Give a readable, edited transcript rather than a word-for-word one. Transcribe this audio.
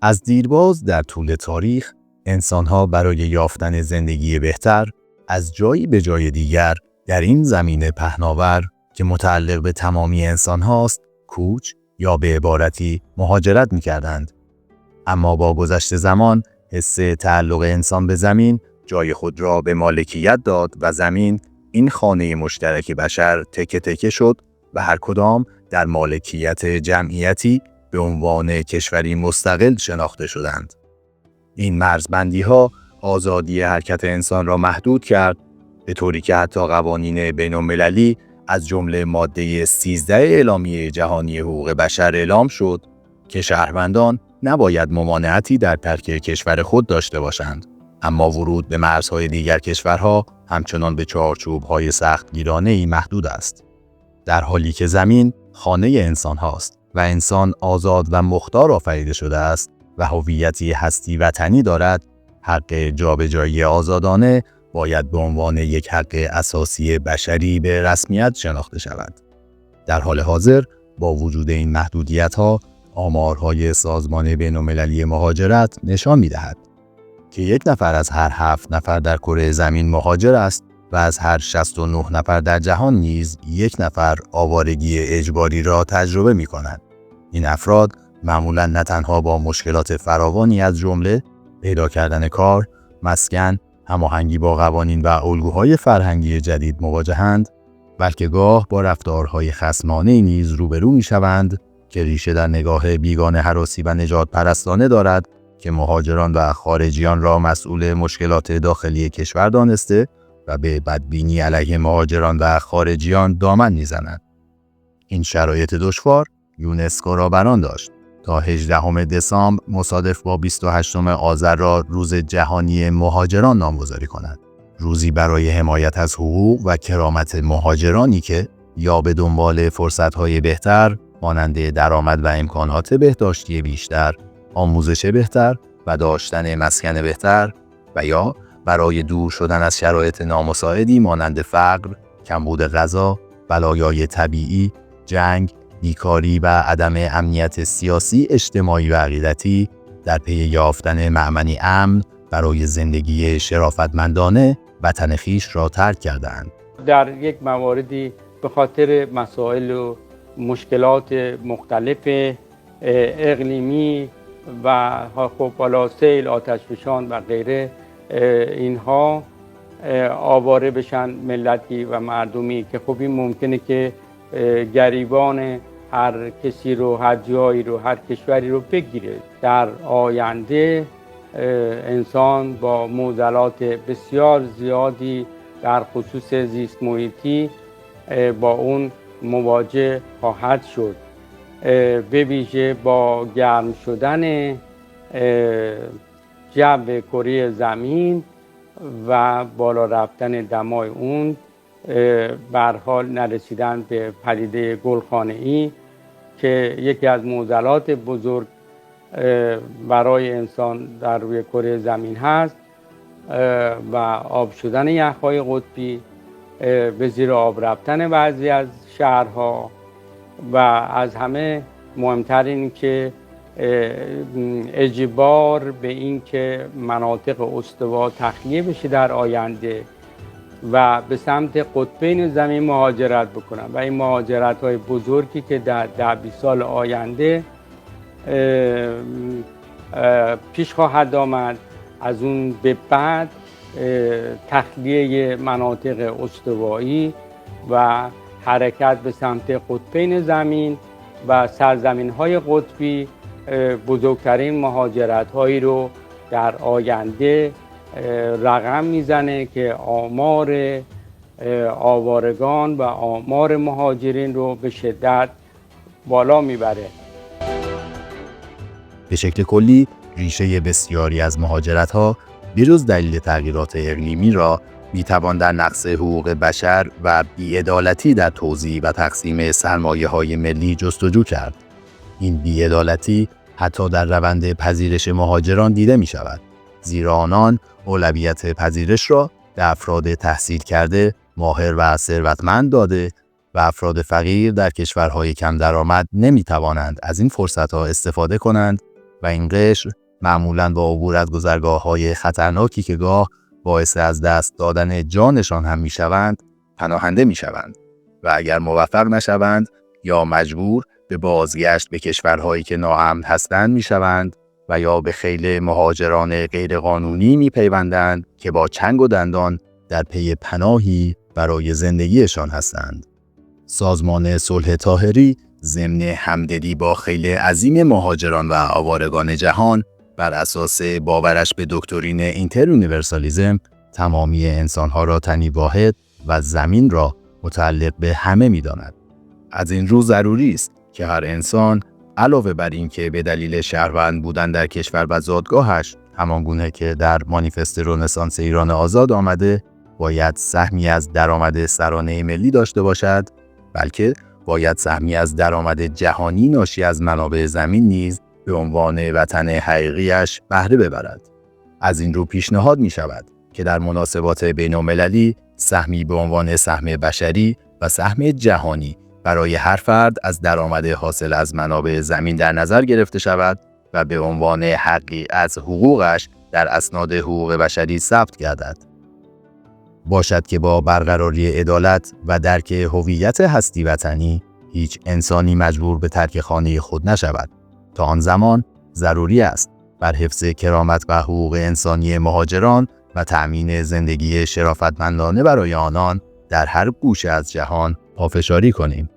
از دیرباز در طول تاریخ انسان‌ها برای یافتن زندگی بهتر از جایی به جای دیگر در این زمینه پهناور که متعلق به تمامی انسان‌هاست کوچ یا به عبارتی مهاجرت می‌کردند. اما با گذشت زمان حس تعلق انسان به زمین جای خود را به مالکیت داد و زمین این خانه مشترک بشر تکه تکه شد و هر کدام در مالکیت جمعیتی به عنوان کشوری مستقل شناخته شدند. این مرزبندی‌ها آزادی حرکت انسان را محدود کرد به طوری که حتی قوانین بین‌المللی از جمله ماده 13 اعلامیه جهانی حقوق بشر اعلام شد که شهروندان نباید ممانعتی در ترک کشور خود داشته باشند، اما ورود به مرزهای دیگر کشورها همچنان به چارچوب‌های سختگیرانه‌ای محدود است. در حالی که زمین خانه انسان هاست و انسان آزاد و مختار آفریده شده است و هویتی هستی وطنی دارد، حق جابجایی آزادانه باید به عنوان یک حق اساسی بشری به رسمیت شناخته شود. در حال حاضر با وجود این محدودیت‌ها، آمارهای سازمان بین‌المللی مهاجرت نشان می‌دهد که 1 نفر از هر 7 نفر در کره زمین مهاجر است و از هر 69 نفر در جهان نیز 1 نفر آوارگی اجباری را تجربه می‌کند. این افراد معمولاً نه تنها با مشکلات فراوانی از جمله پیدا کردن کار، مسکن، هماهنگی با قوانین و الگوهای فرهنگی جدید مواجهند، بلکه گاه با رفتارهای خصمانه‌ای نیز روبرو می‌شوند که ریشه در نگاه بیگانه هراسی و نجات پرستانه دارد که مهاجران و خارجیان را مسئول مشکلات داخلی کشور دانسته و به بدبینی علیه مهاجران و خارجیان دامن می‌زنند. این شرایط دشوار یونسکو را برآن داشت تا 18 دسامبر مصادف با 28 آذر را روز جهانی مهاجران نامگذاری کند. روزی برای حمایت از حقوق و کرامت مهاجرانی که یا به دنبال فرصت‌های بهتر مانند درآمد و امکانات بهداشتی بیشتر، آموزش بهتر و داشتن مسکن بهتر و یا برای دور شدن از شرایط نامساعدی مانند فقر، کمبود غذا، بلایای طبیعی، جنگ، بیکاری و عدم امنیت سیاسی، اجتماعی و عقیدتی در پی یافتن مأمنی امن برای زندگی شرافتمندانه وطن خویش را ترک کردند. در یک مواردی به خاطر مسائل و مشکلات مختلف اقلیمی و خب بالا سیل، آتشفشان و غیره اینها آواره بشن ملتی و مردمی که خب این ممکنه که گریبان هر کسی رو، هر جایی رو، هر کشوری رو بگیره. در آینده انسان با معضلات بسیار زیادی در خصوص زیست محیطی با اون مواجه خواهد شد، به ویژه با گرم شدن جو کره زمین و بالا رفتن دمای اون، به هر حال نرسیدن به پدیده گلخانه‌ای که یکی از معضلات بزرگ برای انسان در روی کره زمین هست و آب شدن یخ‌های قطبی، به زیر آب رفتن بعضی از شهرها و از همه مهمتر این که اجبار به این که مناطق استوا تخلیه بشه در آینده و به سمت قطبین زمین مهاجرت بکنن و این مهاجرت‌های بزرگی که در 10-20 سال آینده پیش خواهد آمد، از اون به بعد تخلیه مناطق استوایی و حرکت به سمت قطبین زمین و سرزمین‌های قطبی بزرگترین مهاجرت‌هایی رو در آینده رقم میزنه که آمار آوارگان و آمار مهاجرین رو به شدت بالا میبره. به شکل کلی ریشه بسیاری از مهاجرت‌ها بجز دلیل تغییرات اقلیمی را میتوان در نقص حقوق بشر و بی‌عدالتی در توزیع و تقسیم سرمایه‌های ملی جستجو کرد. این بی‌عدالتی حتی در روند پذیرش مهاجران دیده می شود، زیرا آنان اولویت پذیرش را به افراد تحصیل کرده، ماهر و ثروتمند داده و افراد فقیر در کشورهای کم درآمد نمی توانند از این فرصت‌ها استفاده کنند و این قشر معمولاً با عبور از گذرگاه‌های خطرناکی که گاه باعث از دست دادن جانشان هم می‌شوند، پناهنده می‌شوند و اگر موفق نشوند یا مجبور به بازگشت به کشورهایی که ناامن هستند می‌شوند و یا به خیل مهاجران غیرقانونی می‌پیوندند که با چنگ و دندان در پی پناهی برای زندگیشان هستند. سازمان صلح طاهری ضمن همدلی با خیل عظیم مهاجران و آوارگان جهان بر اساس باورش به دکترین اینترونیورسالیسم تمامی انسانها را تنی واحد و زمین را متعلق به همه می‌داند. از این رو ضروری است که هر انسان علاوه بر این که به دلیل شهروند بودن در کشور و زادگاهش همانگونه که در مانیفست رنسانس ایران آزاد آمده باید سهمی از درآمد سرانه ملی داشته باشد، بلکه باید سهمی از درآمد جهانی ناشی از منابع زمین نیز به عنوان وطن حقیقیش بهره ببرد. از این رو پیشنهاد می شود که در مناسبات بین‌المللی سهمی به عنوان سهم بشری و سهم جهانی برای هر فرد از درآمد حاصل از منابع زمین در نظر گرفته شود و به عنوان حقی از حقوقش در اسناد حقوق بشری ثبت گردد. باشد که با برقراری عدالت و درک هویت هستی وطنی هیچ انسانی مجبور به ترک خانه خود نشود. تا آن زمان ضروری است بر حفظ کرامت و حقوق انسانی مهاجران و تأمین زندگی شرافتمندانه برای آنان در هر گوشه از جهان پافشاری کنیم.